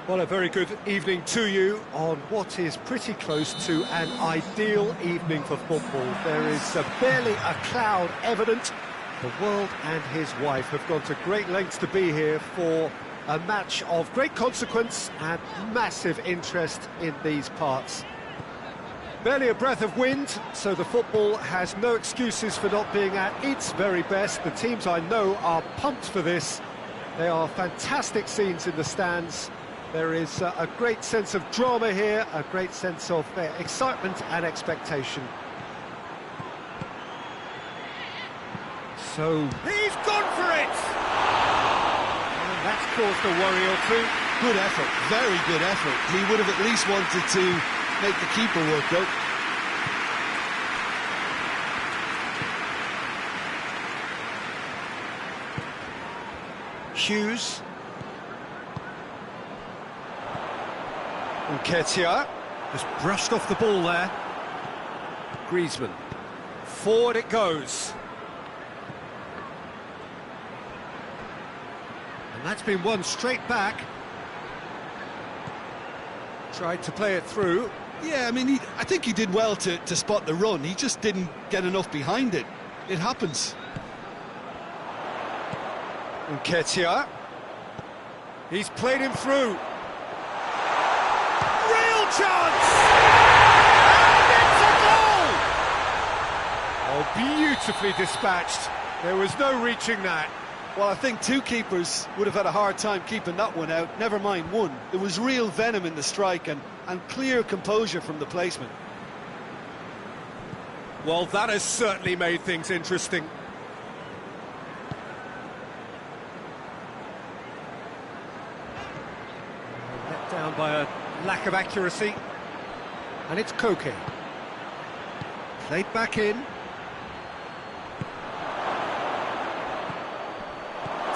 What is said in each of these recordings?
Well, a very good evening to you on what is pretty close to an ideal evening for football. There is barely a cloud evident. The world and his wife have gone to great lengths to be here for a match of great consequence and massive interest in these parts. Barely a breath of wind, so the football has no excuses for not being at its very best. The teams I know are pumped for this. There are fantastic scenes in the stands. There is a great sense of drama here, a great sense of excitement and expectation. So, he's gone for it! And that's caused a worry or two. Good effort, very good effort. He would have at least wanted to make the keeper work though. Hughes. Nketiah has brushed off the ball there. Griezmann. Forward it goes. And that's been won straight back. Tried to play it through. Yeah, I mean, I think he did well to spot the run. He just didn't get enough behind it. It happens. Nketiah. He's played him through. Real chance! And it's a goal! Oh, beautifully dispatched. There was no reaching that. Well, I think two keepers would have had a hard time keeping that one out, never mind one. There was real venom in the strike and clear composure from the placement. Well, that has certainly made things interesting. Let down by a lack of accuracy. And it's Koke. Played back in.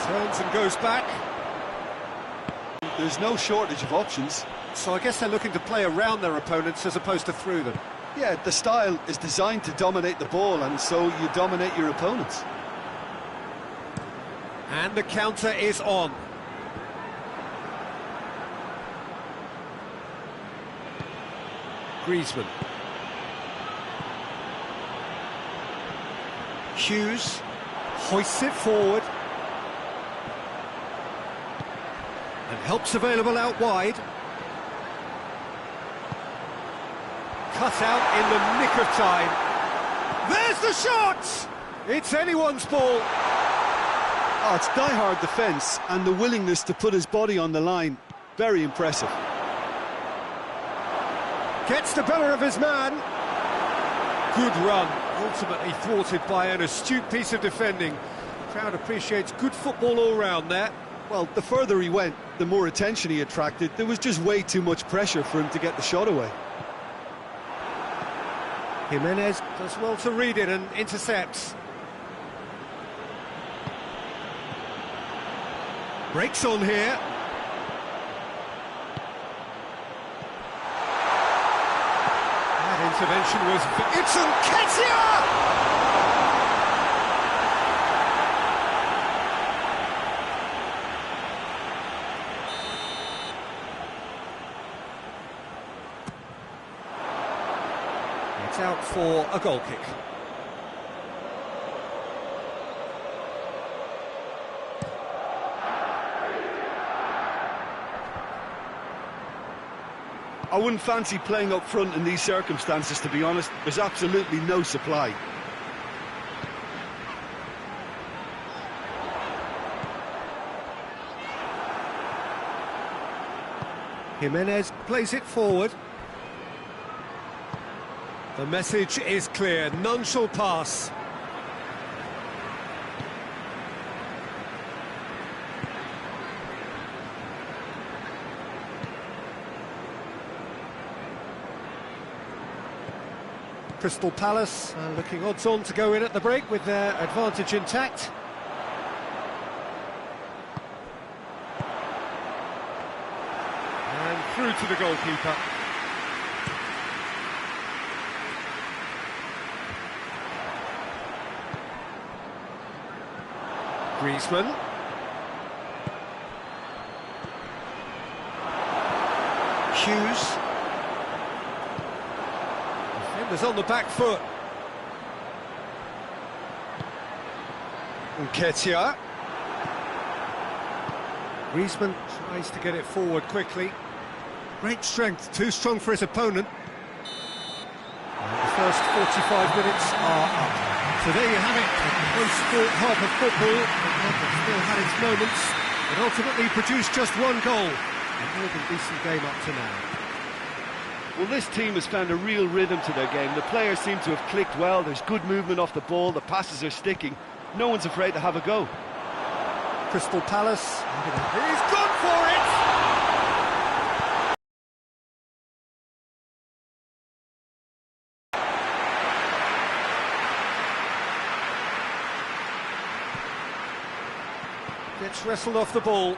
Turns and goes back. There's no shortage of options. So I guess they're looking to play around their opponents as opposed to through them. Yeah, the style is designed to dominate the ball, and so you dominate your opponents. And the counter is on. Griezmann. Hughes hoists it forward. And help's available out wide. Cut out in the nick of time. There's the shot! It's anyone's ball. Oh, it's die-hard defence and the willingness to put his body on the line. Very impressive. Gets the better of his man. Good run, ultimately thwarted by an astute piece of defending. The crowd appreciates good football all round there. Well, the further he went, the more attention he attracted. There was just way too much pressure for him to get the shot away. Jimenez does well to read it and intercepts. Breaks on here. That intervention was... It's Nketiah! It's out for a goal kick. I wouldn't fancy playing up front in these circumstances, to be honest. There's absolutely no supply. Jimenez plays it forward. The message is clear, none shall pass. Crystal Palace looking odds on to go in at the break with their advantage intact. And through to the goalkeeper. Griezmann. cues. Defenders on the back foot. Nketiah. Griezmann tries to get it forward quickly. Great strength, too strong for his opponent. And the first 45 minutes are up. So there you have it, a close-fought half of football. It still had its moments, but ultimately produced just one goal. A more than decent game up to now. Well, this team has found a real rhythm to their game. The players seem to have clicked well. There's good movement off the ball. The passes are sticking. No one's afraid to have a go. Crystal Palace. He's gone for it! Gets wrestled off the ball.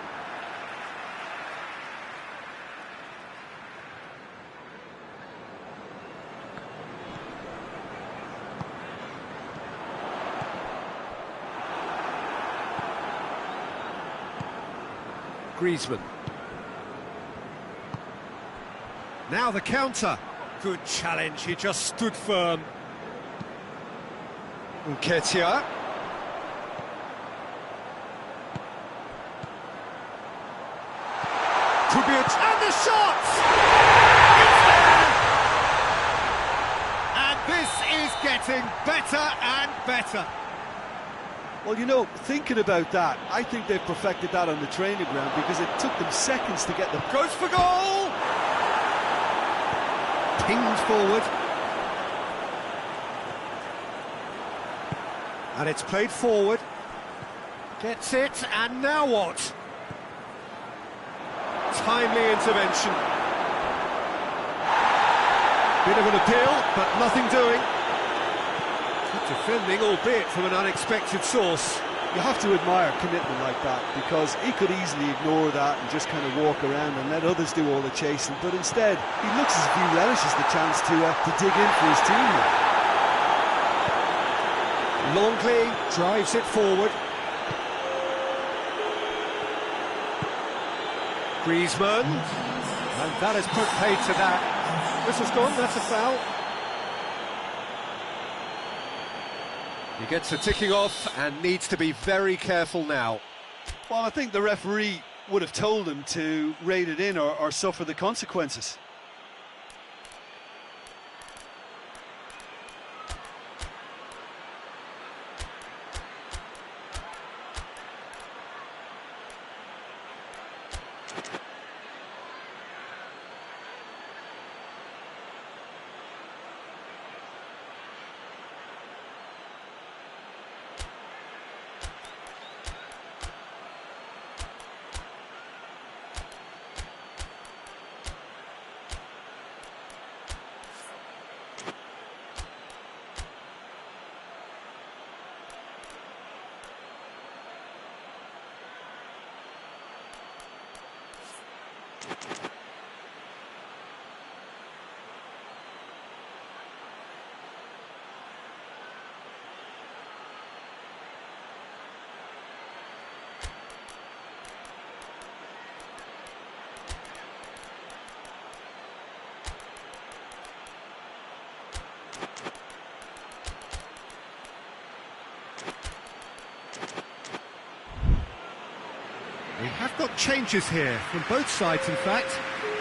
Griezmann. Now the counter. Good challenge, he just stood firm. Nketiah. Could be a... And the shot! It's there! And this is getting better and better. Well, you know, thinking about that, I think they've perfected that on the training ground because it took them seconds to get the... Goes for goal! Pinged forward. And it's played forward. Gets it, and now what? Timely intervention. Bit of an appeal, but nothing doing. Good defending, albeit from an unexpected source. You have to admire commitment like that because he could easily ignore that and just kind of walk around and let others do all the chasing, but instead he looks as if he relishes the chance to dig in for his team. Longley drives it forward. Griezmann, and that has put paid to that. Whistle's gone, that's a foul. He gets a ticking off and needs to be very careful now. Well, I think the referee would have told him to rate it in or suffer the consequences. We have got changes here, from both sides in fact.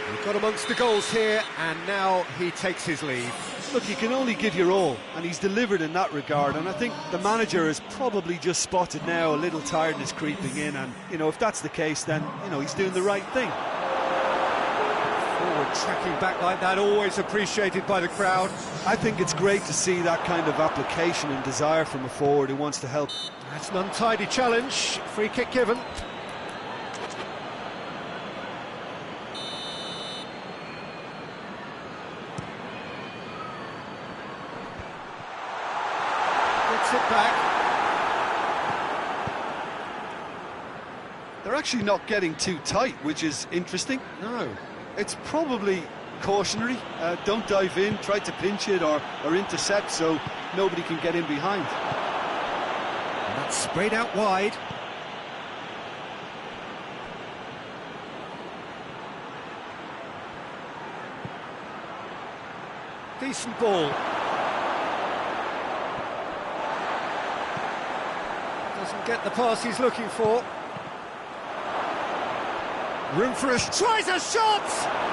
We've got amongst the goals here, and now he takes his leave. Look, you can only give your all, and he's delivered in that regard, and I think the manager has probably just spotted now a little tiredness creeping in, and, you know, if that's the case, then, you know, he's doing the right thing. Forward tracking back like that, always appreciated by the crowd. I think it's great to see that kind of application and desire from a forward who wants to help. That's an untidy challenge, free kick given. It back. They're actually not getting too tight, which is interesting. No. It's probably cautionary. Don't dive in, try to pinch it or intercept so nobody can get in behind. And that's sprayed out wide. Decent ball. Doesn't get the pass he's looking for. Room for a... tries a shot!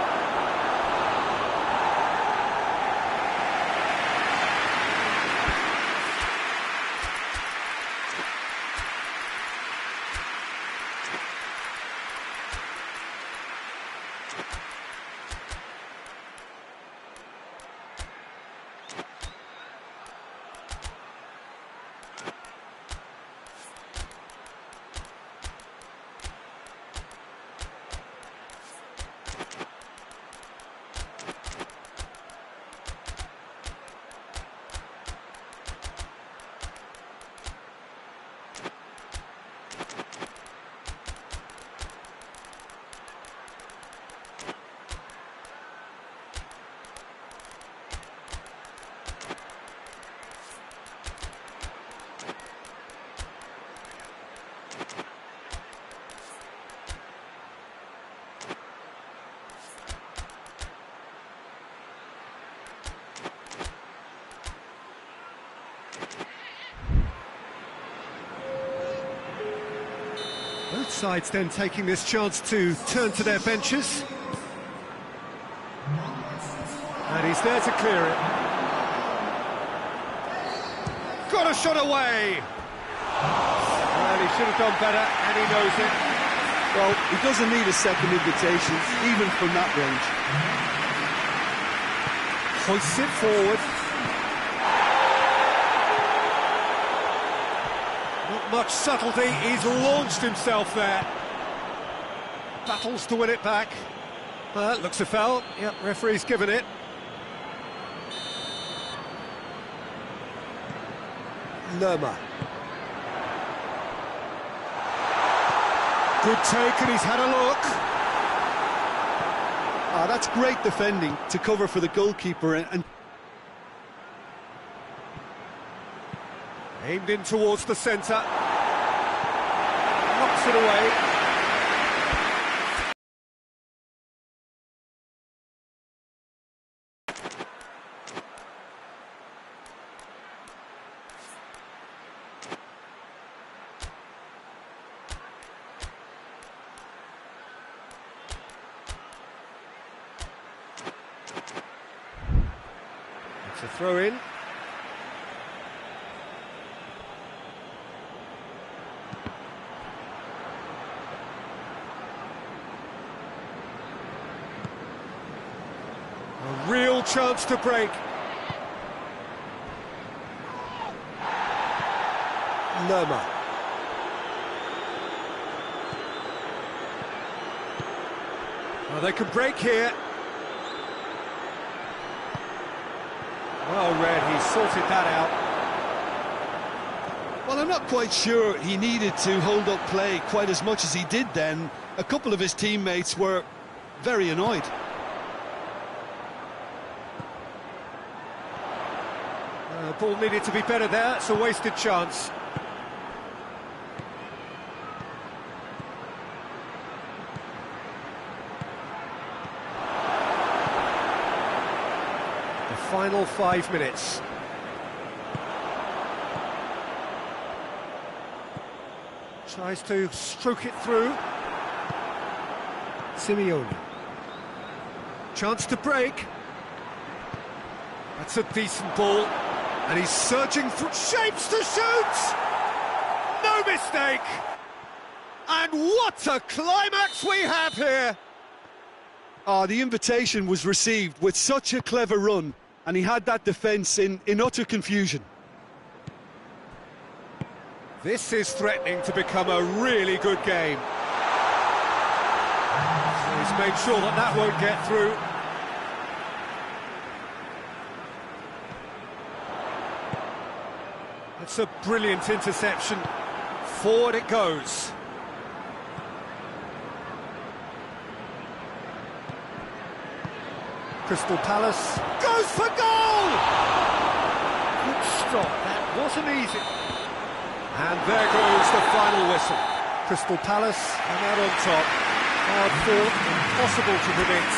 Both sides then taking this chance to turn to their benches. And he's there to clear it. Got a shot away! Well, he should have done better, and he knows it. Well, he doesn't need a second invitation, even from that range. Hoists it forward. Not much subtlety, he's launched himself there. Battles to win it back. Looks a foul. Yep, referee's given it. Lerma. Good take, and he's had a look. That's great defending to cover for the goalkeeper and aimed in towards the centre. Knocks it away. It's a throw in. A real chance to break. Lerma. Well, they can break here. Well read, he sorted that out. Well, I'm not quite sure he needed to hold up play quite as much as he did then. A couple of his teammates were very annoyed. Ball needed to be better there, it's a wasted chance. The final 5 minutes. Tries to stroke it through. Simeone. Chance to break. That's a decent ball. And he's searching for shapes to shoot! No mistake! And what a climax we have here! The invitation was received with such a clever run, and he had that defence in utter confusion. This is threatening to become a really good game. So he's made sure that that won't get through. It's a brilliant interception. Forward it goes. Crystal Palace goes for goal! Good stop, that wasn't easy. And there goes the final whistle. Crystal Palace are out on top. Hard fought, impossible to predict.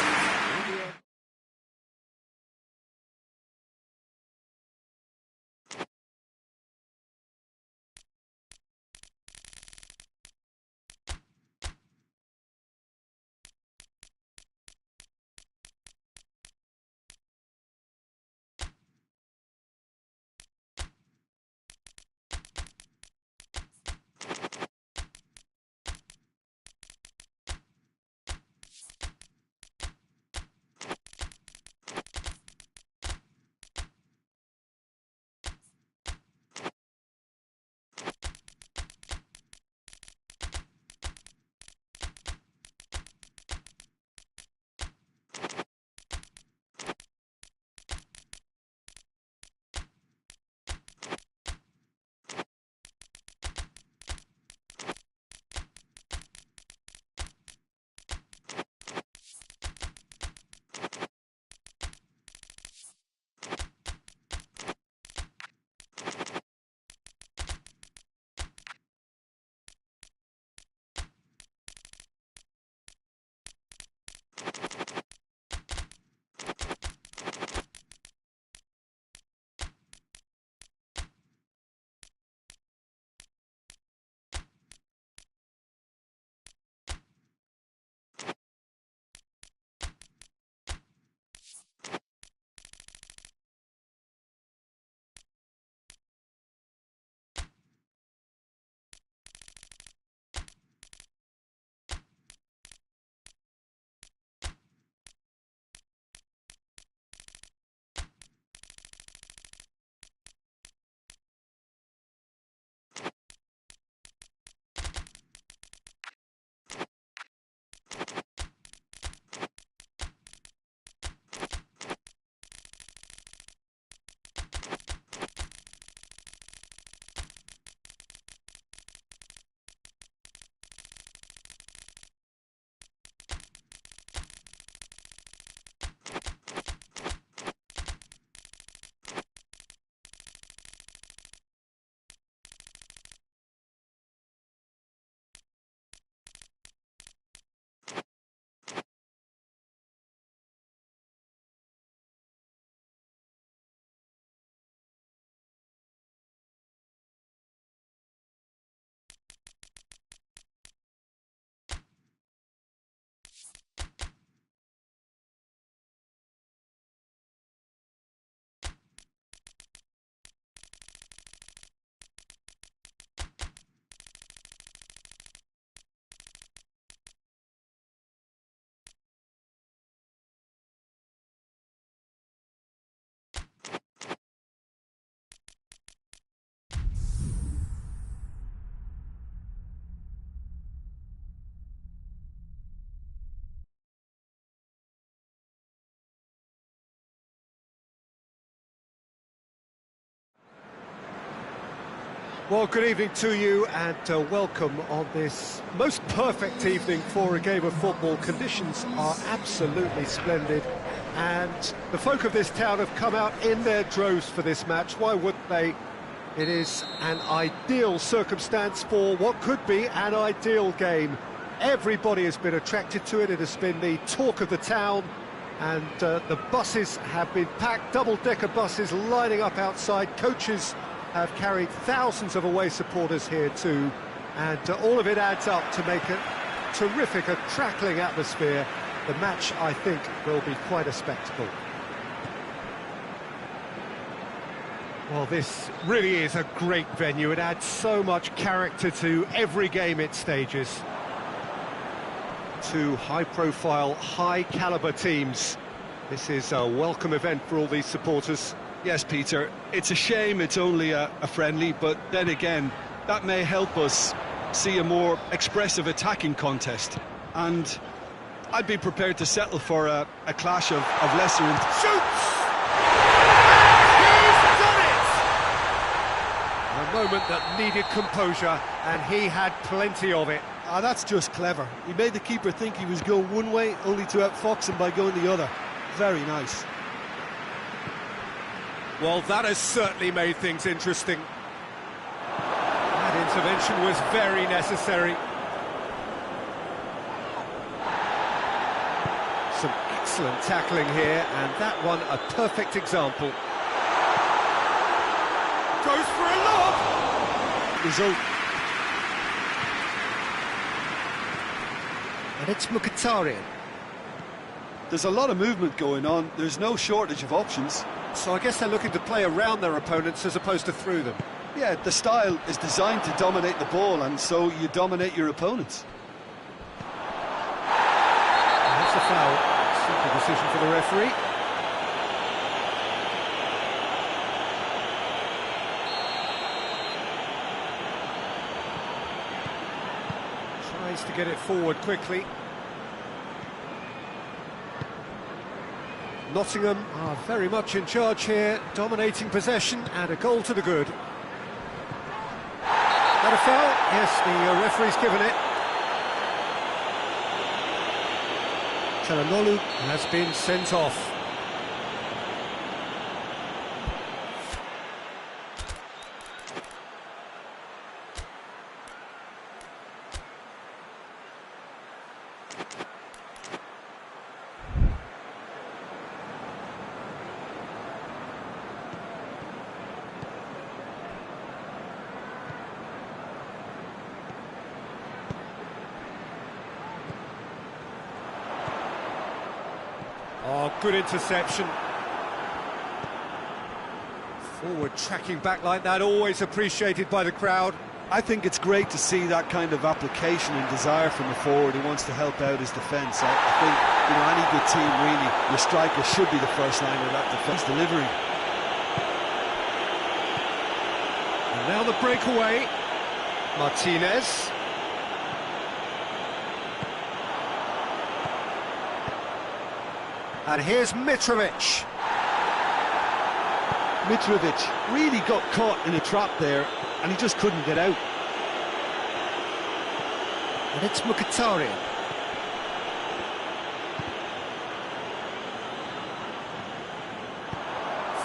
Well, good evening to you and welcome on this most perfect evening for a game of football. Conditions are absolutely splendid and the folk of this town have come out in their droves for this match. Why wouldn't they? It is an ideal circumstance for what could be an ideal game. Everybody has been attracted to it. It has been the talk of the town, and the buses have been packed, double-decker buses lining up outside. Coaches have carried thousands of away supporters here too, and all of it adds up to make a terrific, a crackling atmosphere. The match, I think, will be quite a spectacle. Well, this really is a great venue. It adds so much character to every game it stages. Two high-profile, high-caliber teams. This is a welcome event for all these supporters. Yes, Peter, it's a shame it's only a friendly, but then again, that may help us see a more expressive attacking contest. And I'd be prepared to settle for a clash of lesser... Shoots! A moment that needed composure, and he had plenty of it. That's just clever. He made the keeper think he was going one way, only to outfox him by going the other. Very nice. Well, that has certainly made things interesting. That intervention was very necessary. Some excellent tackling here, and that one a perfect example. Goes for a lob! Result. And it's Mkhitaryan. There's a lot of movement going on. There's no shortage of options. So I guess they're looking to play around their opponents as opposed to through them. Yeah, the style is designed to dominate the ball, and so you dominate your opponents. That's a foul. Simple decision for the referee. Tries to get it forward quickly. Nottingham are very much in charge here, dominating possession, and a goal to the good. That a foul? Yes, the referee's given it. Çalhanoğlu has been sent off. Oh, good interception. Forward tracking back like that, always appreciated by the crowd. I think it's great to see that kind of application and desire from the forward who wants to help out his defence. I think, you know, any good team, really, your striker should be the first line of that defence delivery. And now the breakaway. Martinez. And here's Mitrovic. Mitrovic really got caught in a trap there, and he just couldn't get out. And it's Mkhitaryan.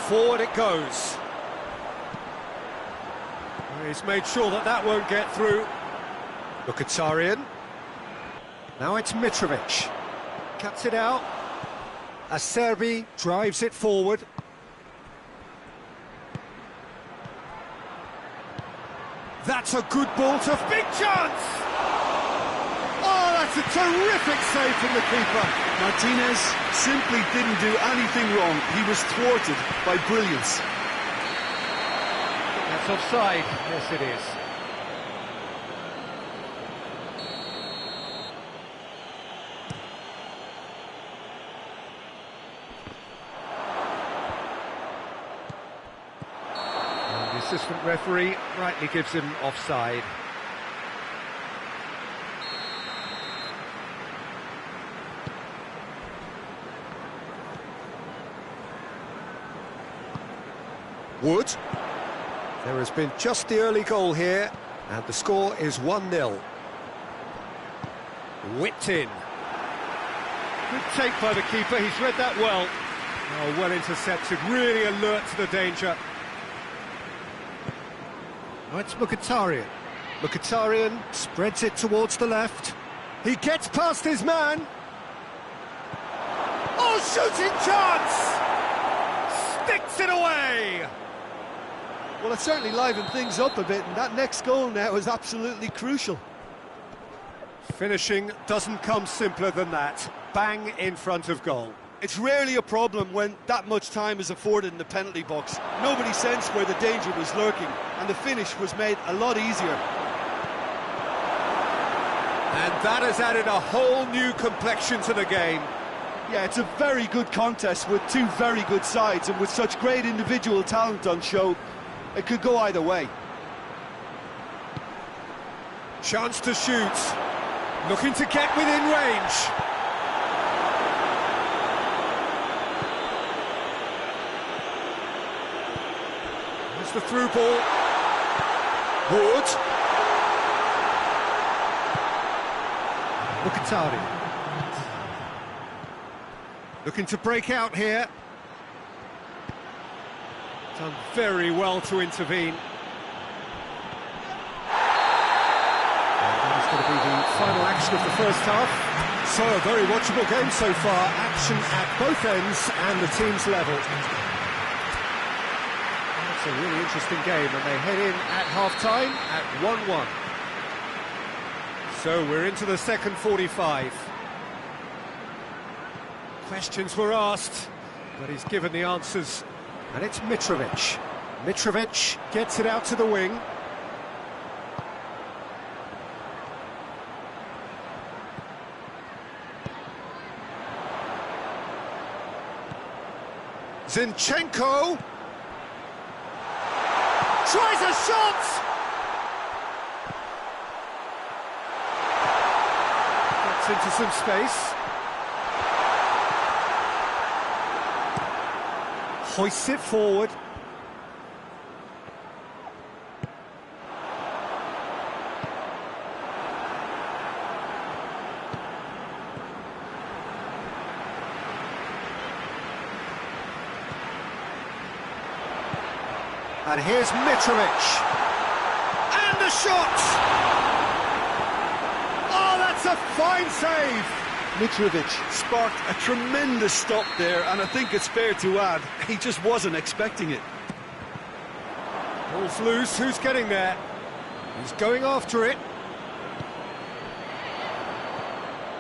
Forward it goes. He's made sure that that won't get through. Mkhitaryan. Now it's Mitrovic. Cuts it out. Acerbi drives it forward. That's a good ball to... Big chance! Oh, that's a terrific save from the keeper. Martinez simply didn't do anything wrong. He was thwarted by brilliance. That's offside. Yes, it is. And the assistant referee rightly gives him offside. Wood. There has been just the early goal here, and the score is 1-0. Whipped in. Good take by the keeper, he's read that well. Oh, well intercepted, really alert to the danger. Oh, it's Mkhitaryan. Mkhitaryan spreads it towards the left. He gets past his man. Oh, shooting chance! Sticks it away! Well, it certainly livened things up a bit, and that next goal now is absolutely crucial. Finishing doesn't come simpler than that. Bang in front of goal. It's rarely a problem when that much time is afforded in the penalty box. Nobody sensed where the danger was lurking, and the finish was made a lot easier. And that has added a whole new complexion to the game. Yeah, it's a very good contest with two very good sides, and with such great individual talent on show, it could go either way. Chance to shoot. Looking to get within range. There's the through ball. Wood. Mkhitaryan. Looking to break out here. Done very well to intervene. And that is going to be the final action of the first half. So a very watchable game so far. Action at both ends and the teams level. It's a really interesting game, and they head in at half-time at 1-1. So we're into the second 45. Questions were asked, but he's given the answers. And it's Mitrovic. Mitrovic gets it out to the wing. Zinchenko tries a shot. Gets into some space. Hoists it forward. And here's Mitrovic. And the shot! Oh, that's a fine save! Mitrovic sparked a tremendous stop there, and I think it's fair to add, he just wasn't expecting it. Ball's loose, who's getting there? He's going after it.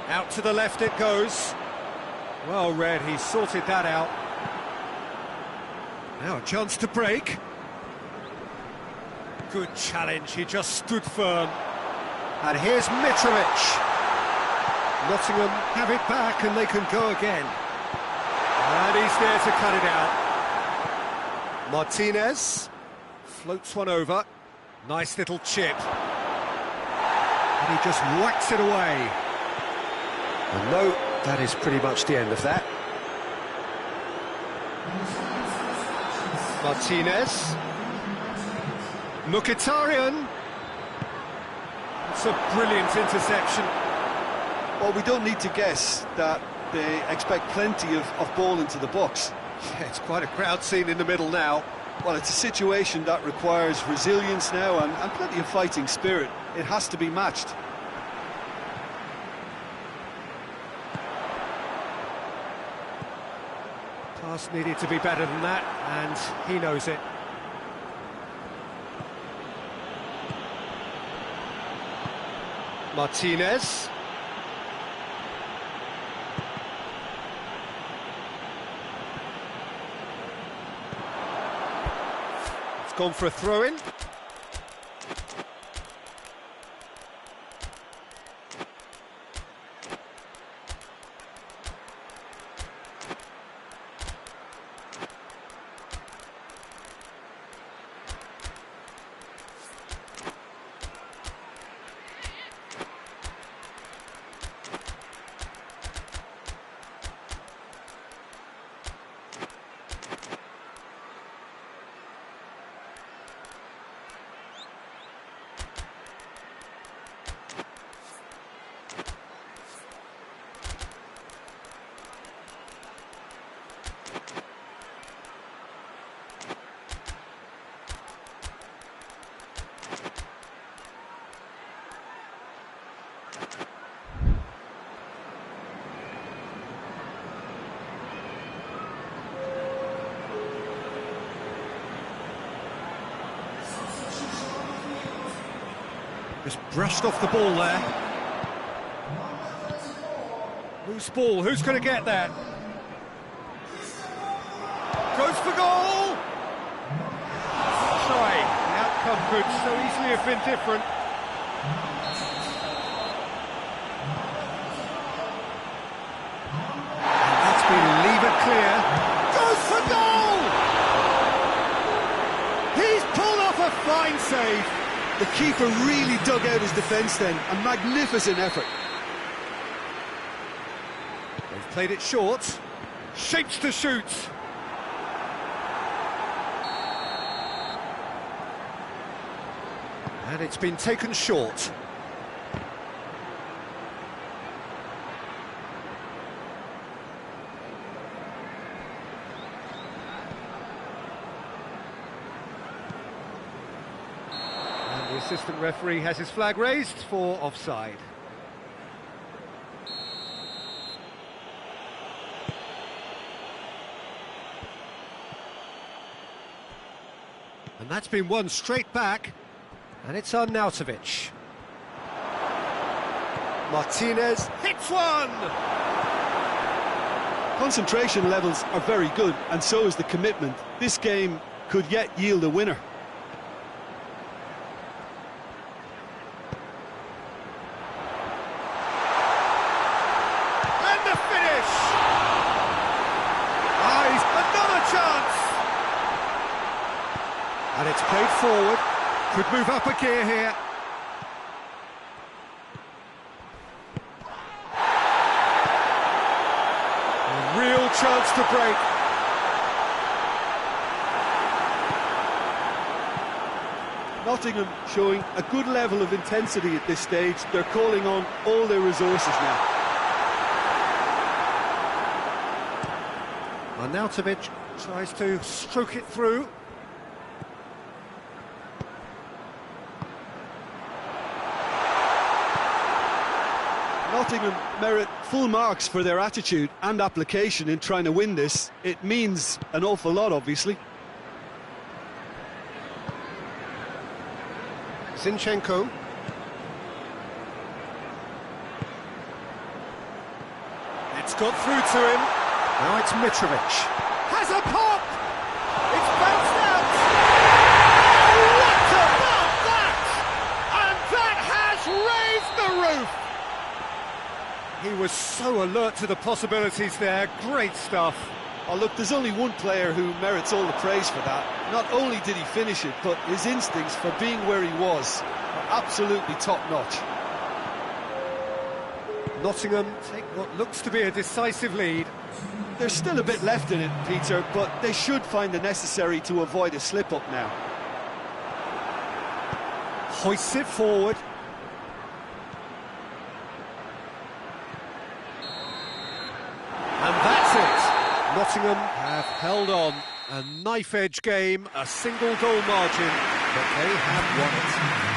Out to the left it goes. Well read, he sorted that out. Now a chance to break. Good challenge, he just stood firm. And here's Mitrovic. Nottingham have it back and they can go again. And he's there to cut it out. Martinez floats one over. Nice little chip. And he just whacks it away. And no, that is pretty much the end of that. Martinez. Mkhitaryan. It's a brilliant interception. Well, we don't need to guess that they expect plenty of ball into the box. Yeah, it's quite a crowd scene in the middle now. Well, it's a situation that requires resilience now and plenty of fighting spirit. It has to be matched. Pass needed to be better than that, and he knows it. Martinez. It's gone for a throw-in. Just brushed off the ball there. Loose ball, who's going to get that? Goes for goal! Offside. The outcome could so easily have been different. And that's been levered clear. Goes for goal! He's pulled off a fine save. The keeper really dug out his defence then. A magnificent effort. They've played it short. Shapes to shoot. And it's been taken short. And the assistant referee has his flag raised for offside. And that's been won straight back. And it's Arnautovic. Martinez hits one! Concentration levels are very good, and so is the commitment. This game could yet yield a winner. And the finish! He's another chance! And it's played forward. Could move up a gear here. A real chance to break. Nottingham showing a good level of intensity at this stage. They're calling on all their resources now. Arnautovic tries to stroke it through. Nottingham merit full marks for their attitude and application in trying to win this. It means an awful lot, obviously. Zinchenko. It's got through to him. Now it's Mitrovic. Has a pop! It's bounced out! What about that? And that has raised the roof! He was so alert to the possibilities there. Great stuff. Oh, look, there's only one player who merits all the praise for that. Not only did he finish it, but his instincts for being where he was are absolutely top-notch. Nottingham take what looks to be a decisive lead. There's still a bit left in it, Peter, but they should find the necessary to avoid a slip-up now. Hoists it forward. And that's it. Nottingham have held on. A knife-edge game, a single-goal margin, but they have won it.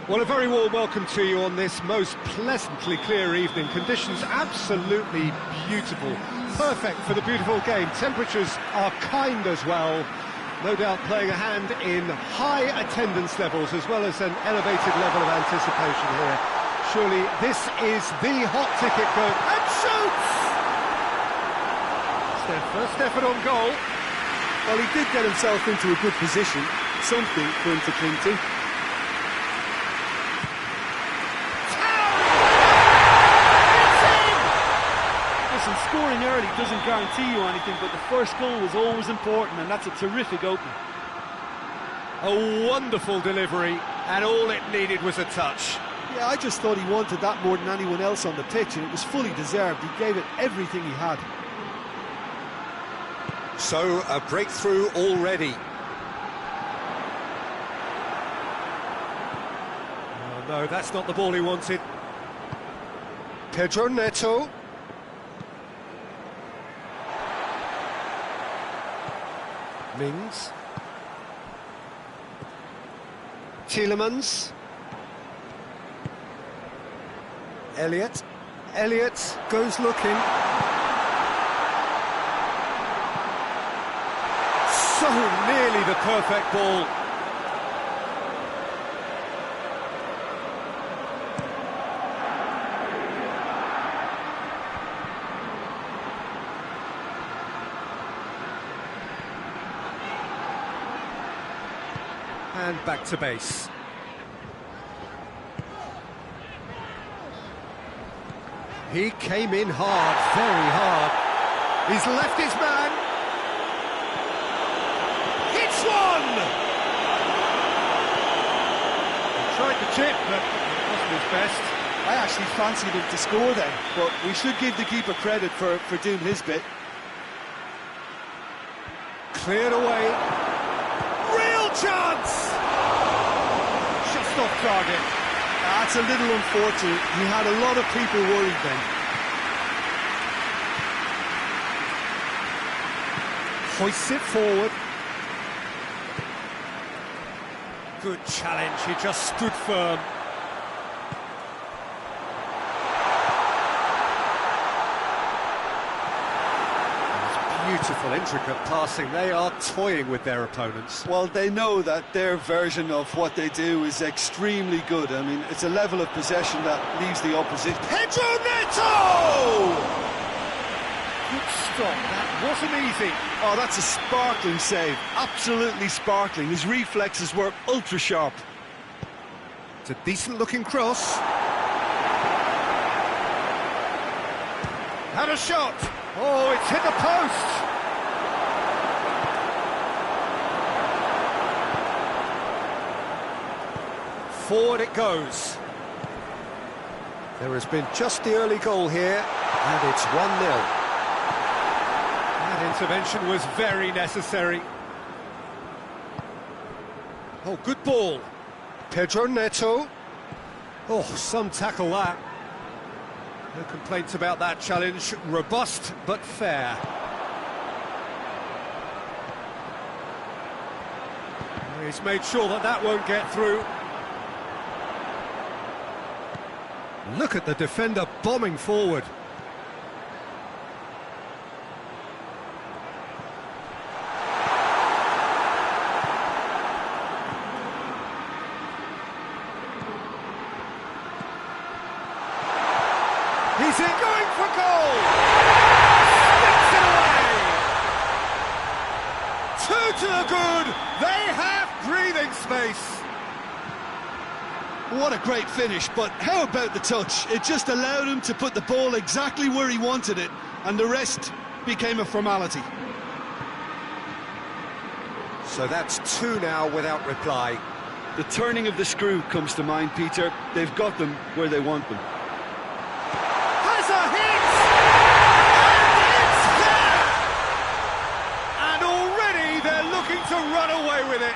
Well, a very warm welcome to you on this most pleasantly clear evening. Conditions absolutely beautiful. Perfect for the beautiful game. Temperatures are kind as well. No doubt playing a hand in high attendance levels as well as an elevated level of anticipation here. Surely this is the hot ticket going. And shoots! It's their first effort on goal. Well, he did get himself into a good position. Something for him to cling to. Scoring early doesn't guarantee you anything, but the first goal was always important, and that's a terrific opening. A wonderful delivery, and all it needed was a touch. Yeah, I just thought he wanted that more than anyone else on the pitch, and it was fully deserved. He gave it everything he had. So, a breakthrough already. Oh, no, that's not the ball he wanted. Pedro Neto. Mings. Tielemans. Elliott. Elliott goes looking. So nearly the perfect ball. And back to base. He came in hard, very hard. He's left his man. Hits one! He tried the chip, but it wasn't his best. I actually fancied him to score then, but we should give the keeper credit for doing his bit. Cleared away. Real chance! Just off target. That's a little unfortunate. He had a lot of people worried then. Hoists it forward. Good challenge, he just stood firm. Beautiful, intricate passing. They are toying with their opponents. Well, they know that their version of what they do is extremely good. I mean, it's a level of possession that leaves the opposition. Pedro Neto! Good stop, that wasn't easy. Oh, that's a sparkling save. Absolutely sparkling. His reflexes were ultra sharp. It's a decent looking cross. Had a shot. Oh, it's hit the post. Forward it goes. There has been just the early goal here, and it's 1-0. That intervention was very necessary. Oh, good ball. Pedro Neto. Oh, some tackle that. No complaints about that challenge. Robust, but fair. He's made sure that that won't get through. Look at the defender bombing forward. He's in, going for goal! Sticks it away! 2 to the good! They have breathing space! What a great finish, but how about the touch? It just allowed him to put the ball exactly where he wanted it, and the rest became a formality. So that's 2 now without reply. The turning of the screw comes to mind, Peter. They've got them where they want them. Has a hit! And it's there! And already they're looking to run away with it.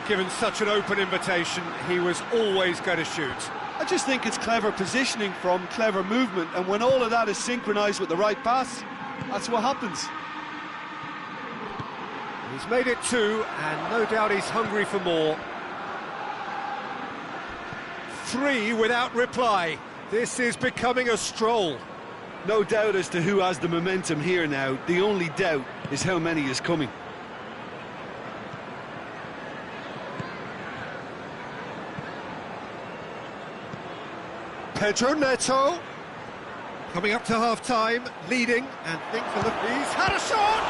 Given such an open invitation, he was always going to shoot. I just think it's clever positioning from clever movement, and when all of that is synchronised with the right pass, that's what happens. He's made it 2, and no doubt he's hungry for more. 3 without reply. This is becoming a stroll. No doubt as to who has the momentum here now. The only doubt is how many is coming. Pedro Neto. Coming up to half-time, leading, and think for the... He's had a shot!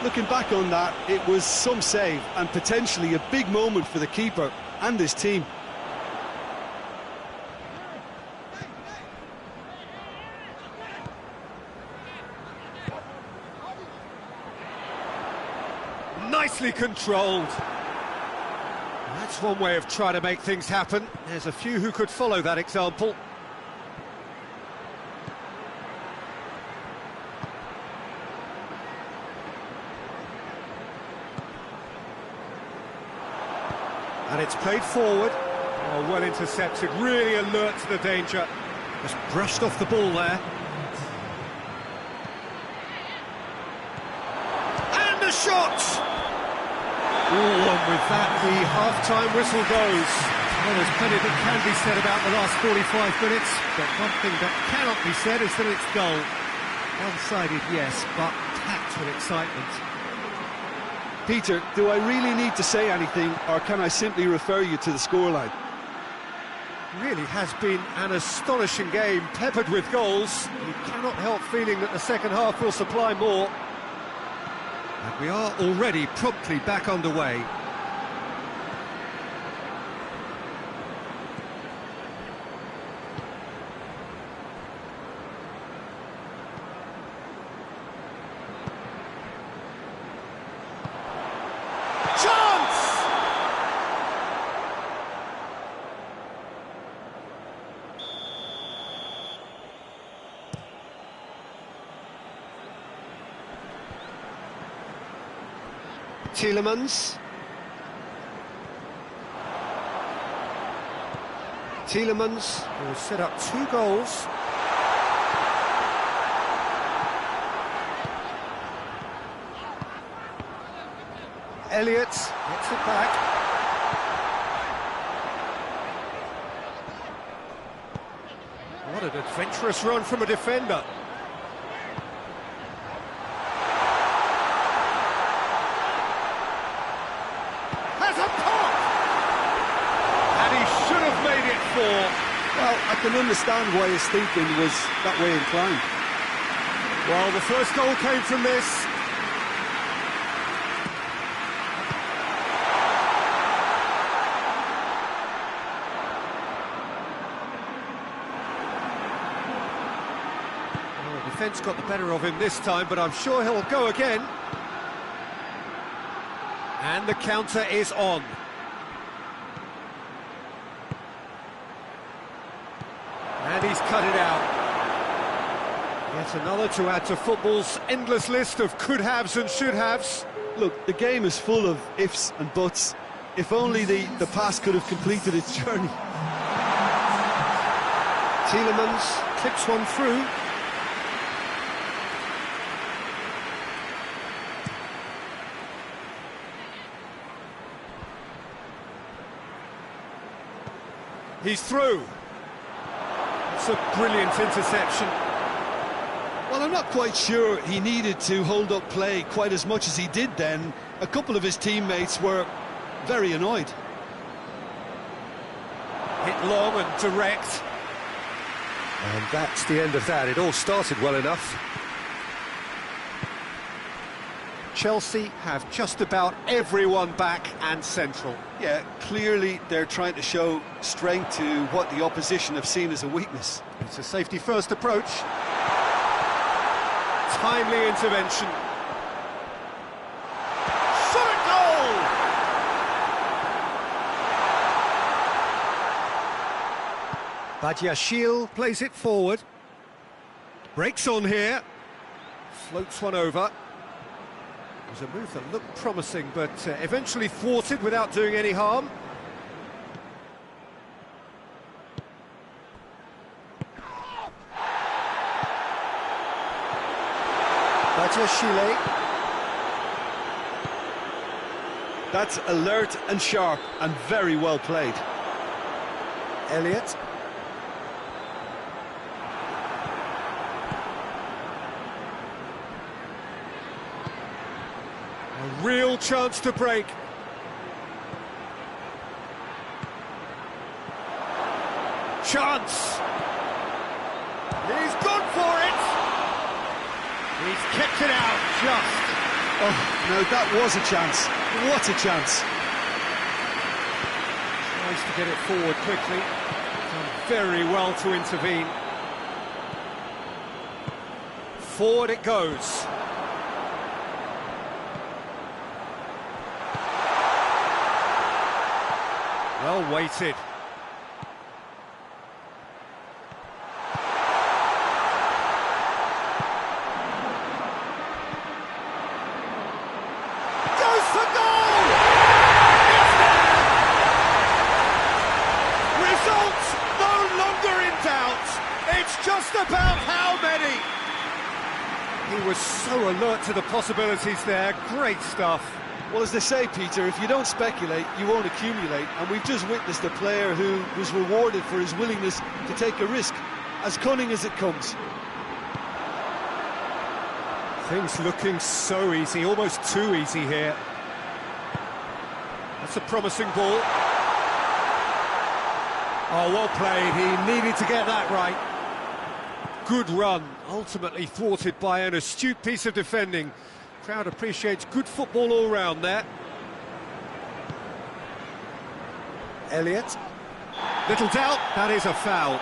Looking back on that, it was some save and potentially a big moment for the keeper and his team. Nicely controlled. That's one way of trying to make things happen. There's a few who could follow that example. And it's played forward. Oh, well intercepted, really alert to the danger. Just brushed off the ball there. And a shot! Oh, and with that, the half-time whistle goes. Well, there's plenty that can be said about the last 45 minutes, but one thing that cannot be said is that it's dull. One-sided, yes, but packed with excitement. Peter, do I really need to say anything, or can I simply refer you to the scoreline? Really has been an astonishing game, peppered with goals. You cannot help feeling that the second half will supply more. And we are already promptly back underway. Chance! Tielemans will set up 2 goals. Elliott gets it back. What an adventurous run from a defender. Has a pop! And he should have made it 4. Well, I can understand why his thinking was that way inclined. Well, the first goal came from this. Well, the defence got the better of him this time, but I'm sure he'll go again. And the counter is on. And he's cut it out. Yet another to add to football's endless list of could-haves and should-haves. Look, the game is full of ifs and buts. If only the pass could have completed its journey. Tielemans clips one through. He's through. It's a brilliant interception. Well, I'm not quite sure he needed to hold up play quite as much as he did then. A couple of his teammates were very annoyed. Hit long and direct. And that's the end of that. It all started well enough. Chelsea have just about everyone back and central. Yeah, clearly they're trying to show strength to what the opposition have seen as a weakness. It's a safety-first approach. Timely intervention. Shot at goal! Badiashile plays it forward. Breaks on here. Floats one over. It was a move that looked promising, but eventually thwarted without doing any harm. Badiashile. That's alert and sharp and very well played. Elliott. A real chance to break. Chance! He's gone for it! He's kicked it out, just. Oh, no, that was a chance. What a chance. Tries to get it forward quickly. Done very well to intervene. Forward it goes. Well weighted. Goes for goal! It's there! Results no longer in doubt. It's just about how many. He was so alert to the possibilities there. Great stuff. Well, as they say, Peter, if you don't speculate, you won't accumulate. And we've just witnessed a player who was rewarded for his willingness to take a risk, as cunning as it comes. Things looking so easy, almost too easy here. That's a promising ball. Oh, well played. He needed to get that right. Good run, ultimately thwarted by an astute piece of defending. Crowd appreciates good football all round there. Elliott. Little doubt, that is a foul.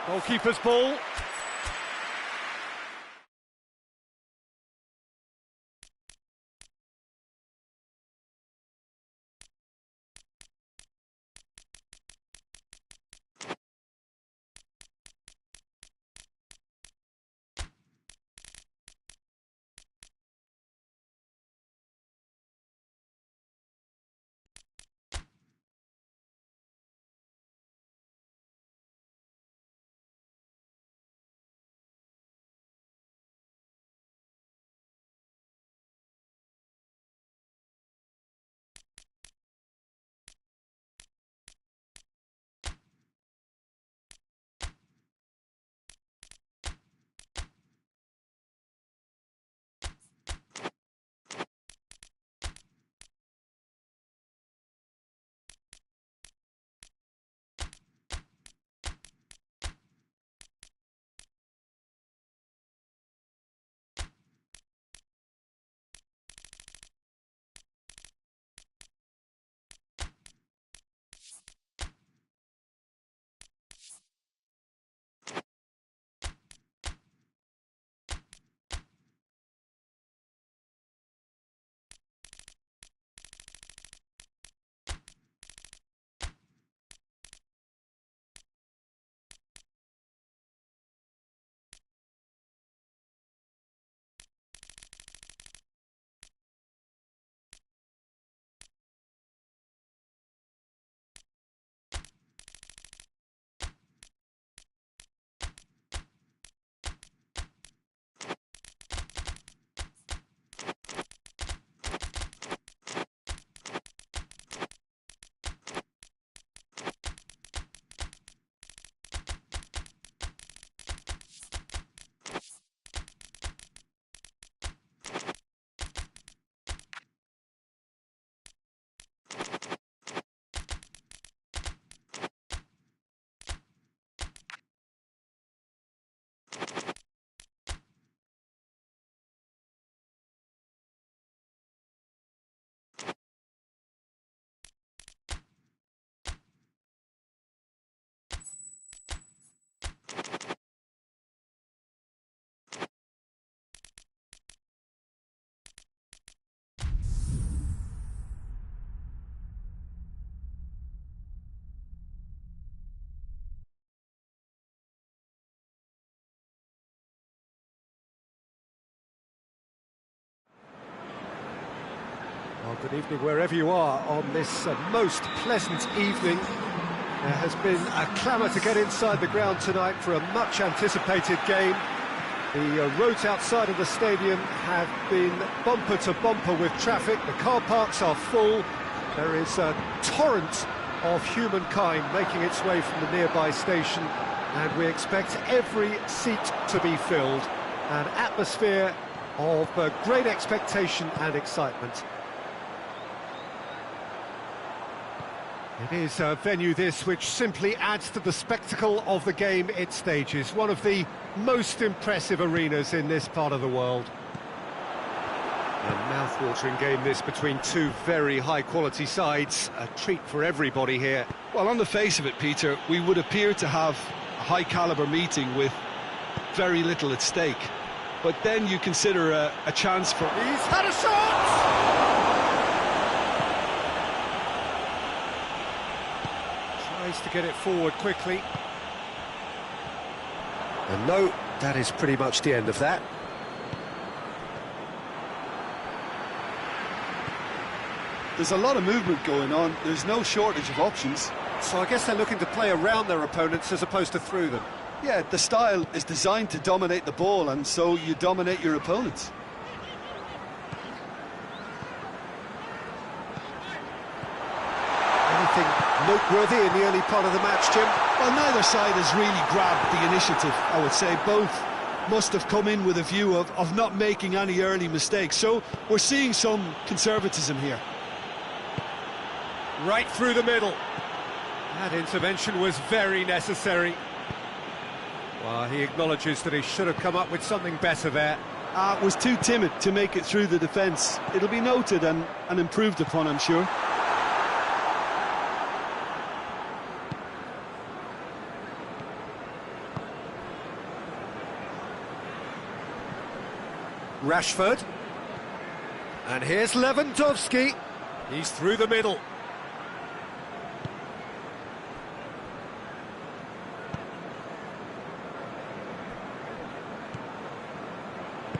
Goalkeeper's ball. Good evening wherever you are on this most pleasant evening. There has been a clamour to get inside the ground tonight for a much anticipated game. The roads outside of the stadium have been bumper to bumper with traffic. The car parks are full. There is a torrent of humankind making its way from the nearby station, and we expect every seat to be filled. An atmosphere of great expectation and excitement. It is a venue this which simply adds to the spectacle of the game it stages. One of the most impressive arenas in this part of the world. A mouth-watering game this between two very high-quality sides. A treat for everybody here. Well, on the face of it, Peter, we would appear to have a high-caliber meeting with very little at stake. But then you consider a chance for... He's had a shot! Tries to get it forward quickly. And no, that is pretty much the end of that. There's a lot of movement going on. There's no shortage of options. So I guess they're looking to play around their opponents as opposed to through them. Yeah, the style is designed to dominate the ball, and so you dominate your opponents. Anything noteworthy in the early part of the match, Jim? Well, neither side has really grabbed the initiative, I would say. Both must have come in with a view of not making any early mistakes. So we're seeing some conservatism here. Right through the middle. That intervention was very necessary. Well, he acknowledges that he should have come up with something better there. Was too timid to make it through the defence. It'll be noted and improved upon, I'm sure. Rashford. And here's Lewandowski. He's through the middle.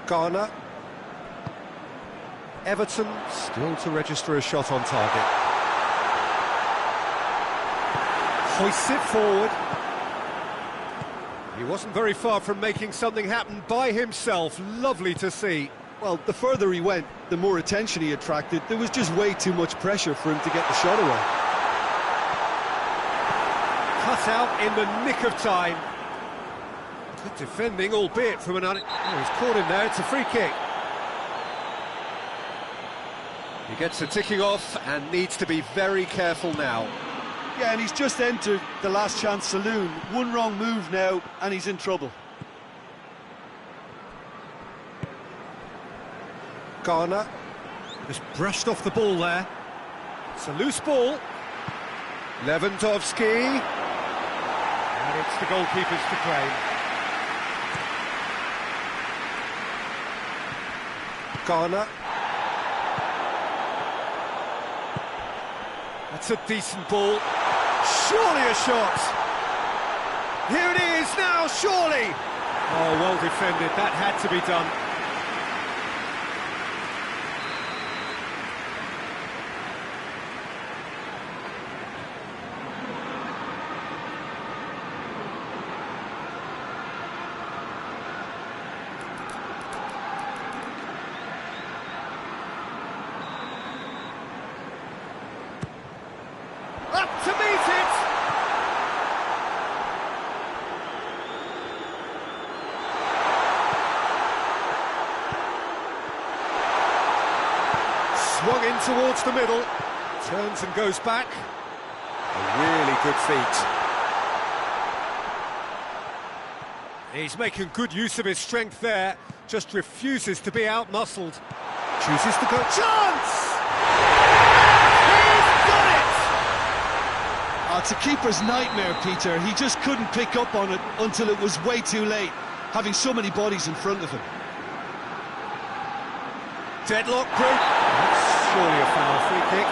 Garner. Everton still to register a shot on target. Hoists it forward. He wasn't very far from making something happen by himself. Lovely to see. Well, the further he went, the more attention he attracted. There was just way too much pressure for him to get the shot away. Cut out in the nick of time. Good defending, albeit from an... Oh, he's caught him there, it's a free kick. He gets the ticking off and needs to be very careful now. Yeah, and he's just entered the last chance saloon. One wrong move now, and he's in trouble. Garner just brushed off the ball there. It's a loose ball. Lewandowski. And it's the goalkeeper's to claim. Garner. That's a decent ball. Surely a shot. Here it is now, surely. Oh, well defended. That had to be done. Up to meet it! Swung in towards the middle, turns and goes back. A really good feat. He's making good use of his strength there, just refuses to be out-muscled. Chooses to go... Chance! It's a keeper's nightmare, Peter. He just couldn't pick up on it until it was way too late, having so many bodies in front of him. Deadlock break. That's surely a foul. Free kick.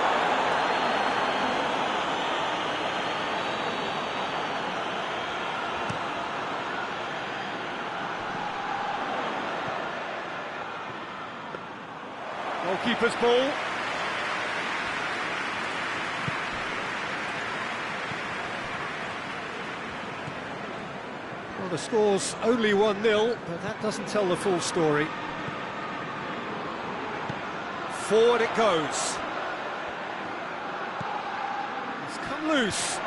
Goalkeeper's ball. Well, the score's only 1-0, but that doesn't tell the full story. Forward it goes. It's come loose.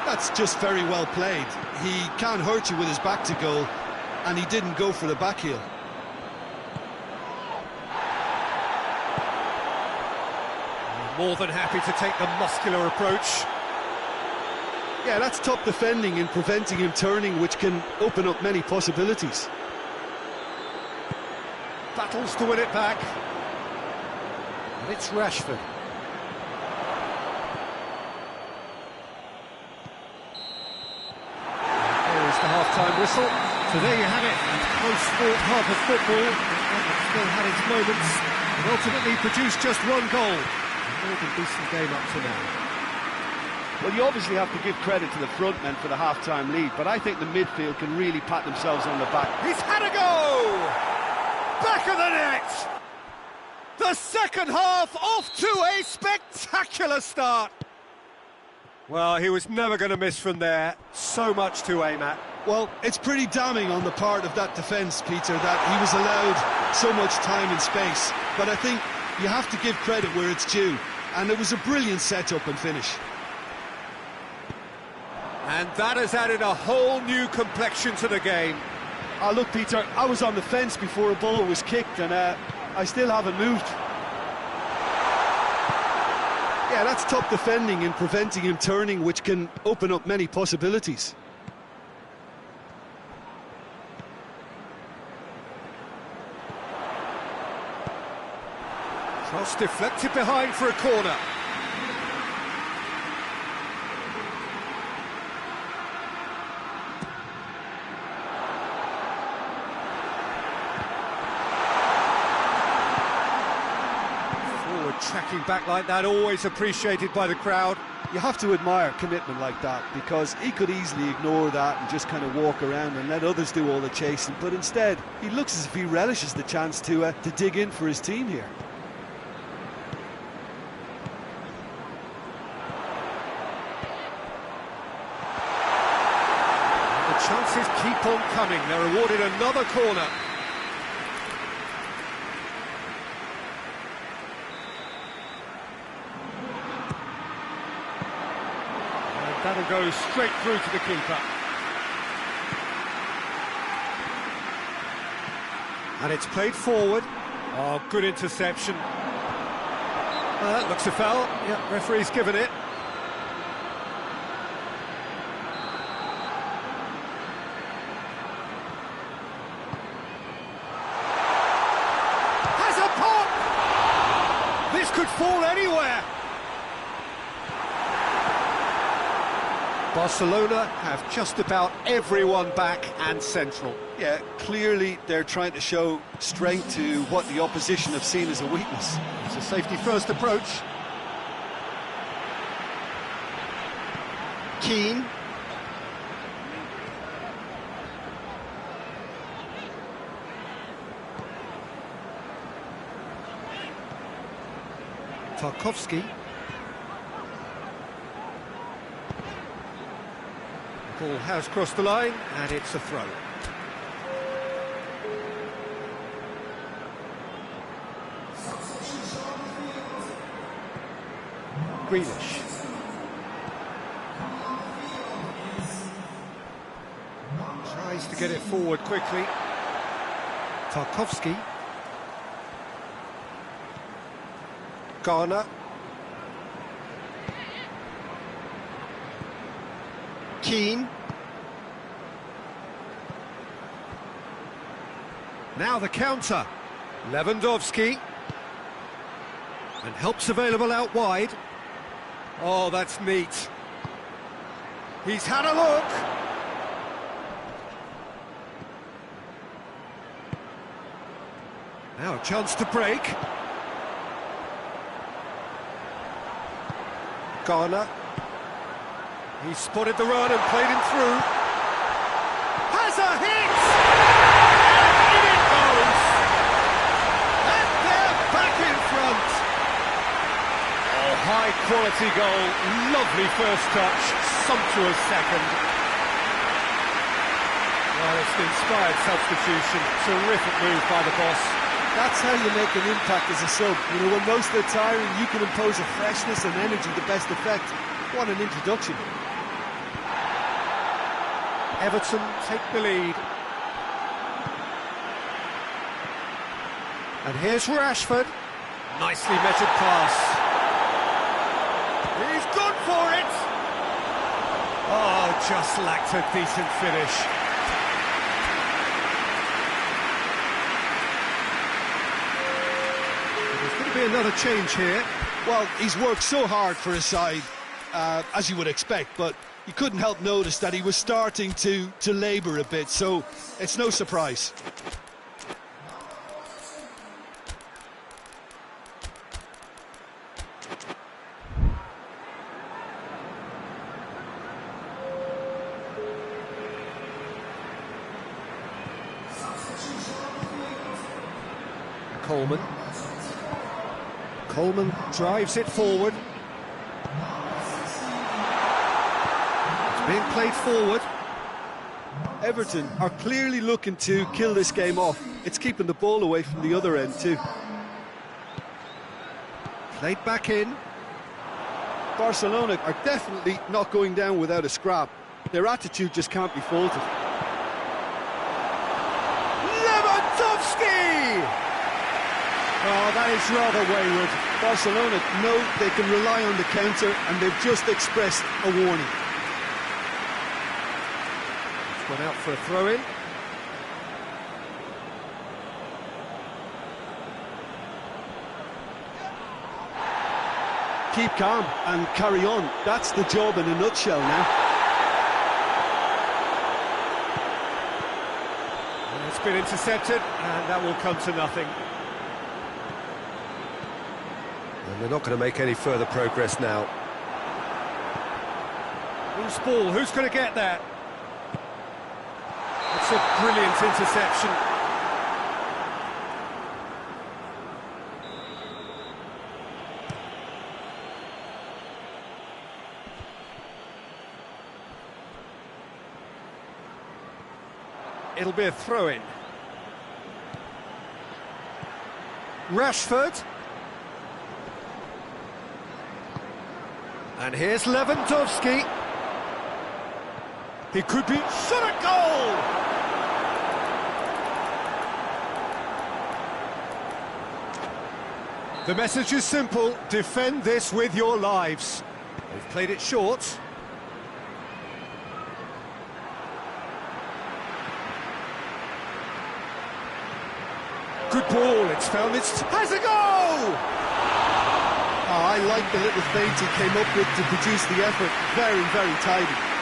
That's just very well played. He can't hurt you with his back to goal, and he didn't go for the back heel. More than happy to take the muscular approach. Yeah, that's top defending and preventing him turning, which can open up many possibilities. Battles to win it back. And it's Rashford. There is the half-time whistle. So there you have it. Close-fought half of football. It still had its moments. And ultimately produced just one goal. More than decent game up to now. Well, you obviously have to give credit to the front men for the half-time lead, but I think the midfield can really pat themselves on the back. He's had a go! Back of the net! The second half off to a spectacular start! Well, he was never going to miss from there. So much to aim at. Well, it's pretty damning on the part of that defence, Peter, that he was allowed so much time and space. But I think you have to give credit where it's due, and it was a brilliant setup and finish. And that has added a whole new complexion to the game. Oh, look, Peter, I was on the fence before a ball was kicked, and I still haven't moved. Yeah, that's top defending and preventing him turning, which can open up many possibilities. Cross deflected behind for a corner. Tracking back like that, always appreciated by the crowd. You have to admire commitment like that, because he could easily ignore that and just kind of walk around and let others do all the chasing, but instead he looks as if he relishes the chance to dig in for his team here. The chances keep on coming. They're awarded another corner. That'll go straight through to the keeper. And it's played forward. Oh, good interception. That looks a foul. Yeah, referee's given it. Has a pop! This could fall anywhere. Barcelona have just about everyone back and central. Yeah, clearly they're trying to show strength to what the opposition have seen as a weakness. It's a safety-first approach. Keane. Tarkowski. Ball has crossed the line, and it's a throw. Grealish. Tries to get it forward quickly. Tarkowski. Garner. Keane. Now the counter. Lewandowski. And help's available out wide. Oh, that's neat. He's had a look. Now a chance to break. Garner. He spotted the run and played him through. Has a hit! And in it goes! And they're back in front! quality goal, lovely first touch, sumptuous second. Well, it's an inspired substitution, terrific move by the boss. That's how you make an impact as a sub. You know, when most are tiring, you can impose a freshness and energy to best effect. What an introduction. Everton take the lead. And here's Rashford. Nicely measured pass. He's gone for it! Oh, just lacked a decent finish. There's going to be another change here. Well, he's worked so hard for his side, as you would expect, but you couldn't help notice that he was starting to labour a bit, so it's no surprise. Coleman drives it forward. It's being played forward. Everton are clearly looking to kill this game off. It's keeping the ball away from the other end too. Played back in. Barcelona are definitely not going down without a scrap. Their attitude just can't be faulted. Lewandowski! Oh, that is rather wayward. Barcelona know they can rely on the counter, and they've just expressed a warning. Just went out for a throw-in. Keep calm and carry on. That's the job in a nutshell now. And it's been intercepted, and that will come to nothing. And they're not going to make any further progress now. Loose ball, who's going to get that? It's a brilliant interception. It'll be a throw-in. Rashford. And here's Lewandowski. He could be shot at goal! The message is simple: defend this with your lives. They've played it short. Good ball, it's found its... has a goal! Oh, I like the little feint he came up with to produce the effort. Very, very tidy.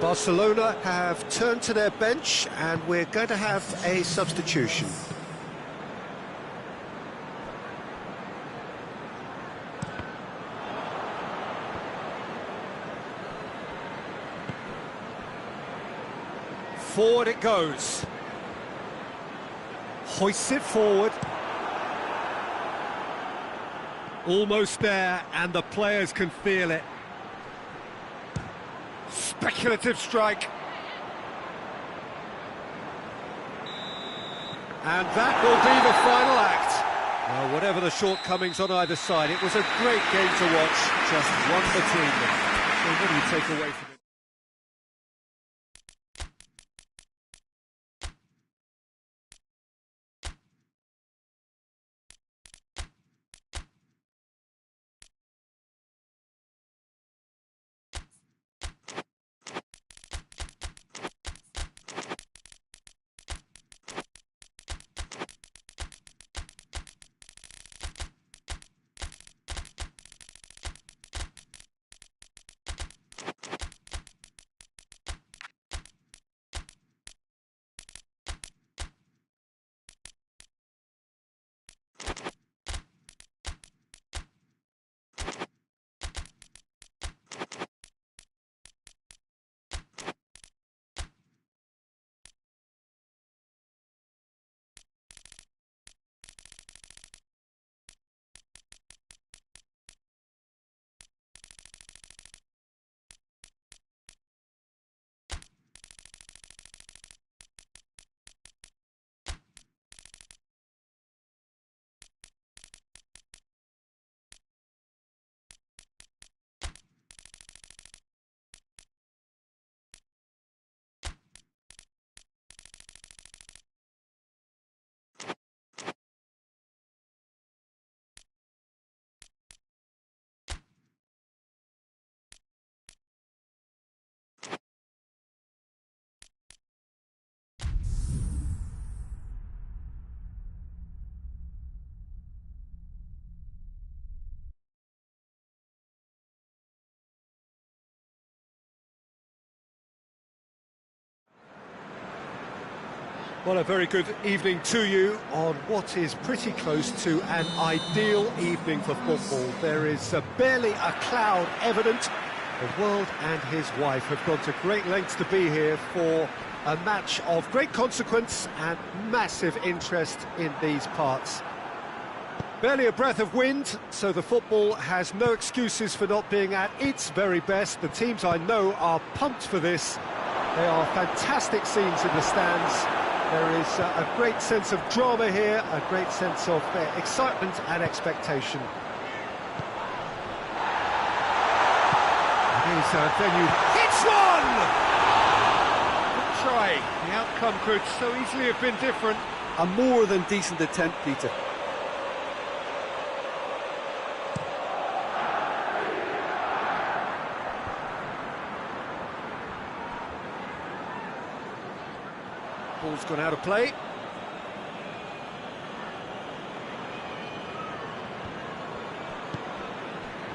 Barcelona have turned to their bench, and we're going to have a substitution. Forward it goes. Hoists it forward. Almost there, and the players can feel it. Speculative strike. And that will be the final act. Well, whatever the shortcomings on either side, it was a great game to watch, just one between them. So what do you take away from it? Well, a very good evening to you on what is pretty close to an ideal evening for football. There is barely a cloud evident. The world and his wife have gone to great lengths to be here for a match of great consequence and massive interest in these parts. Barely a breath of wind, so the football has no excuses for not being at its very best. The teams I know are pumped for this. They are fantastic scenes in the stands. There is a great sense of drama here, a great sense of excitement and expectation. Then you hits one! Good try. The outcome could so easily have been different. A more than decent attempt, Peter. Ball's gone out of play.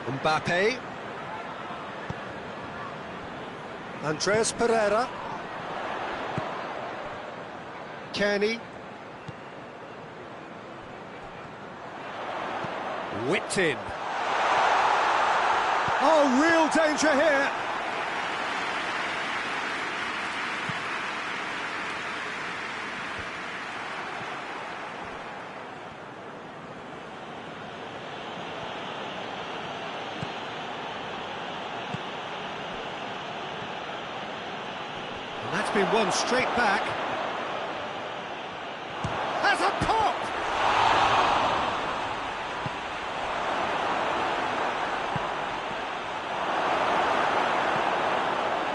Mbappe. Andres Pereira. Kenny. Whipped in. Oh, real danger here. And that's been won straight back. Has a pop!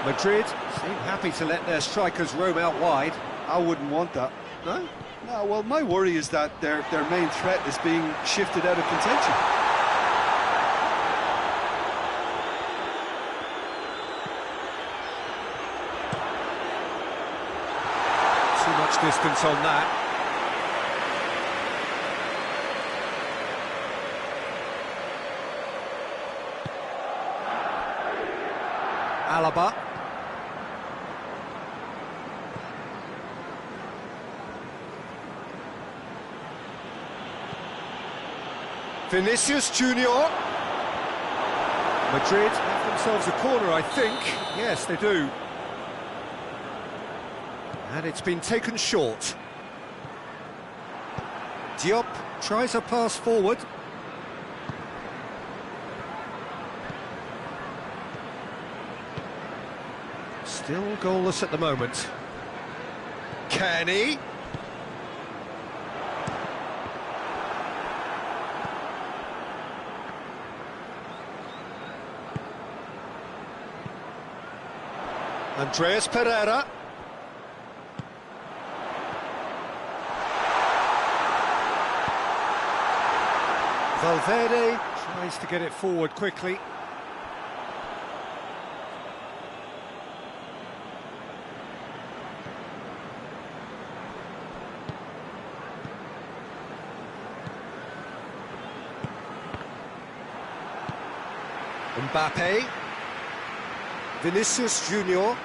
Madrid seem happy to let their strikers roam out wide. I wouldn't want that. No? No, well, my worry is that their main threat is being shifted out of contention. Too much distance on that. Alaba. Vinicius Junior. Madrid have themselves a corner, I think. Yes, they do. And it's been taken short. Diop tries a pass forward. Still goalless at the moment. Kenny. Andreas Pereira. Valverde tries to get it forward quickly. Mbappe. Vinicius Junior.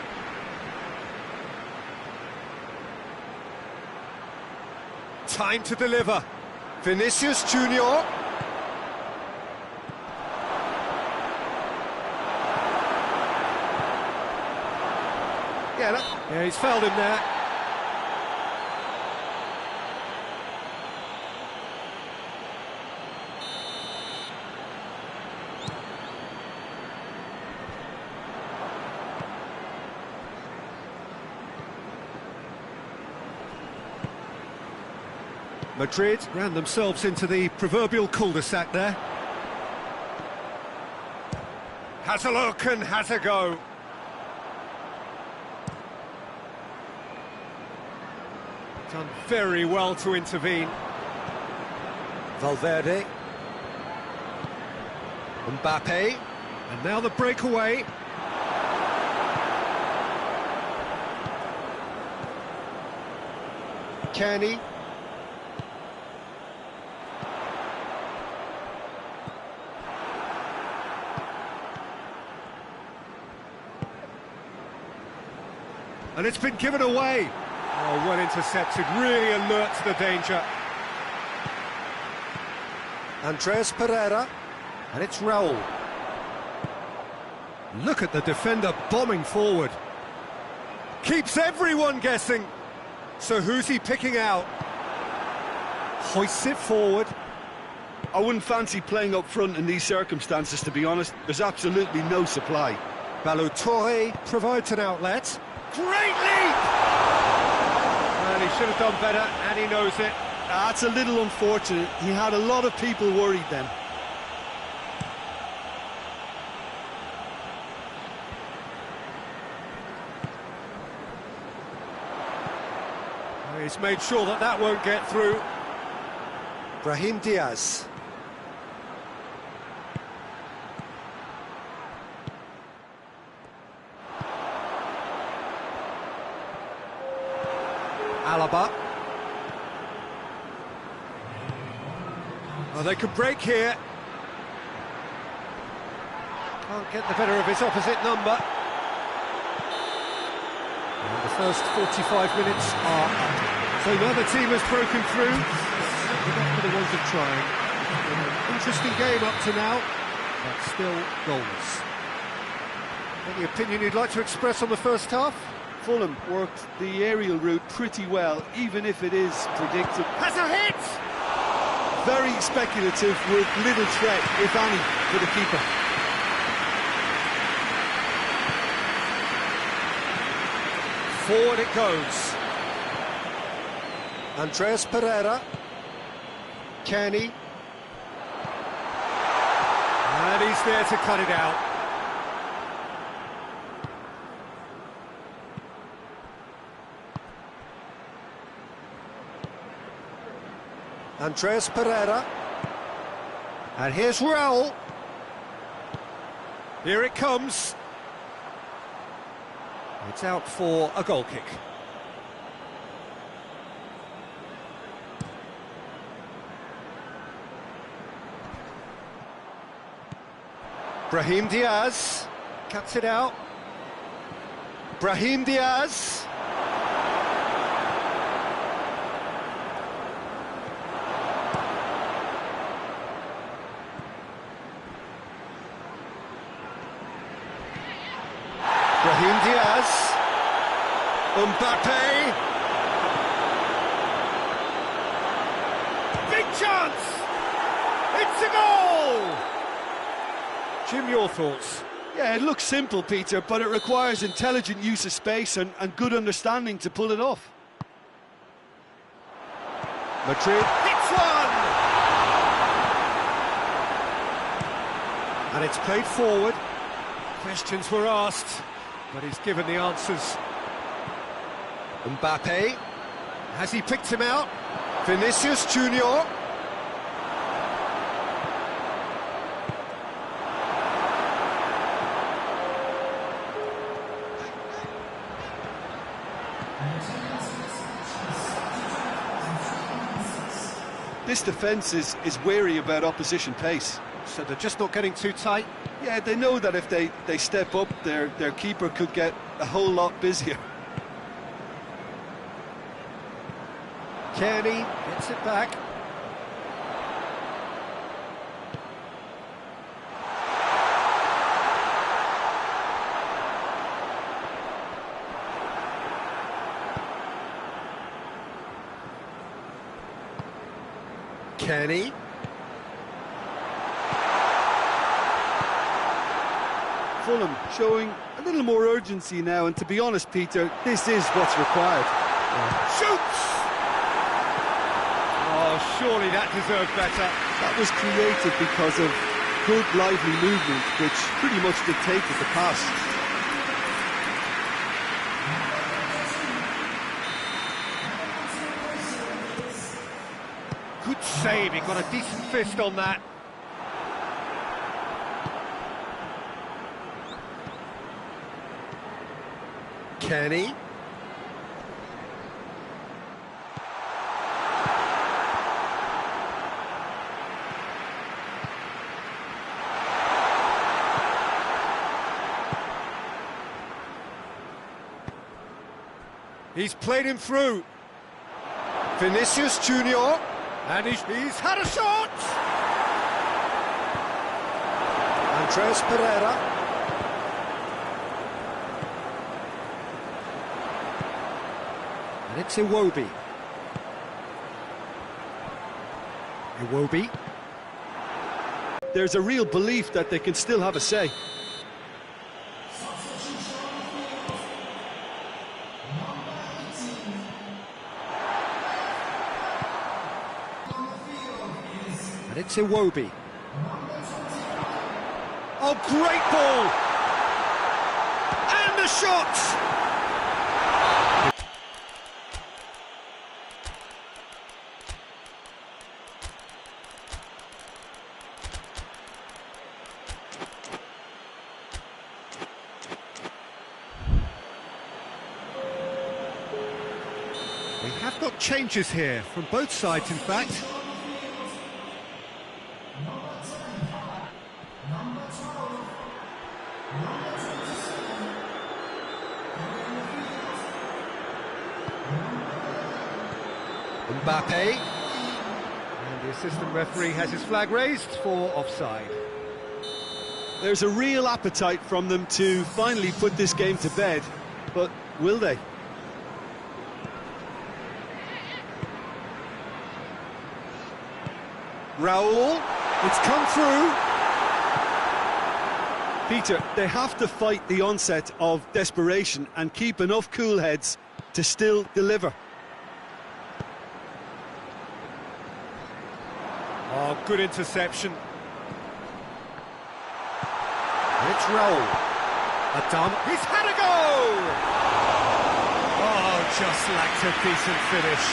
Time to deliver. Vinicius Junior. Yeah, he's fouled him there. Madrid ran themselves into the proverbial cul-de-sac there. Has a look and has a go. Done very well to intervene. Valverde. Mbappe. And now the breakaway. Kenny. And it's been given away. Oh, well intercepted, really alert to the danger. Andreas Pereira, and it's Raul. Look at the defender bombing forward. Keeps everyone guessing. So who's he picking out? Hoists it forward. I wouldn't fancy playing up front in these circumstances, to be honest. There's absolutely no supply. Balotore provides an outlet. Great leap! And he should have done better, and he knows it. That's a little unfortunate. He had a lot of people worried then. He's made sure that that won't get through. Brahim Diaz. Alaba. Oh, they could break here. Can't get the better of his opposite number. And the first 45 minutes are up. So now the team has broken through. They're not for the want of trying. An interesting game up to now, but still goalless. Any opinion you'd like to express on the first half? Fulham worked the aerial route pretty well, even if it is predicted. Has a hit! Very speculative with little threat, if any, for the keeper. Forward it goes. Andreas Pereira. Kenny. And he's there to cut it out. Andreas Pereira. And here's Raul. Here it comes. It's out for a goal kick. Brahim Diaz cuts it out. Brahim Diaz. Brahim Diaz. Mbappe. Big chance! It's a goal! Jim, your thoughts? Yeah, it looks simple, Peter, but it requires intelligent use of space and good understanding to pull it off. Madrid hits one! And it's played forward. Questions were asked. But he's given the answers. Mbappe. Has he picked him out? Vinicius Junior. This defence is wary about opposition pace. So they're just not getting too tight. Yeah, they know that if they step up, their keeper could get a whole lot busier. Kearney gets it back. Kearney. Fulham showing a little more urgency now, and to be honest, Peter, this is what's required. Shoots! Oh, surely that deserved better. That was created because of good, lively movement, which pretty much dictated the pass. Good save, he got a decent fist on that. Kearney. He's played him through. Vinicius Junior. And he's had a shot! Andres Pereira. And it's Iwobi. Iwobi. There's a real belief that they can still have a say. And it's Iwobi. Oh, great ball! And the shot! We have got changes here, from both sides in fact. Mbappe. And the assistant referee has his flag raised for offside. There's a real appetite from them to finally put this game to bed, but will they? Raul, it's come through. Peter, they have to fight the onset of desperation and keep enough cool heads to still deliver. Oh, good interception. And it's Raul. Adam, he's had a go! Oh, just lacked a decent finish.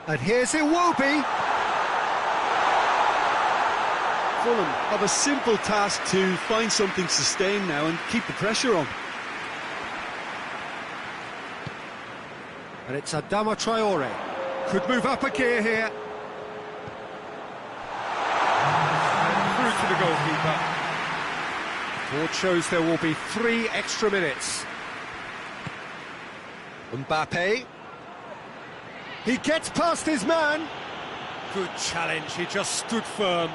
And here's Iwobi. Fulham have a simple task to find something sustained now and keep the pressure on. And it's Adama Traore. Could move up a gear here. And through to the goalkeeper. Board shows there will be 3 extra minutes. Mbappe. He gets past his man. Good challenge, he just stood firm.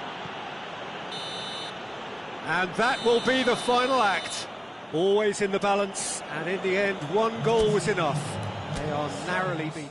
And that will be the final act. Always in the balance, and in the end, 1 goal was enough. They are narrowly beaten.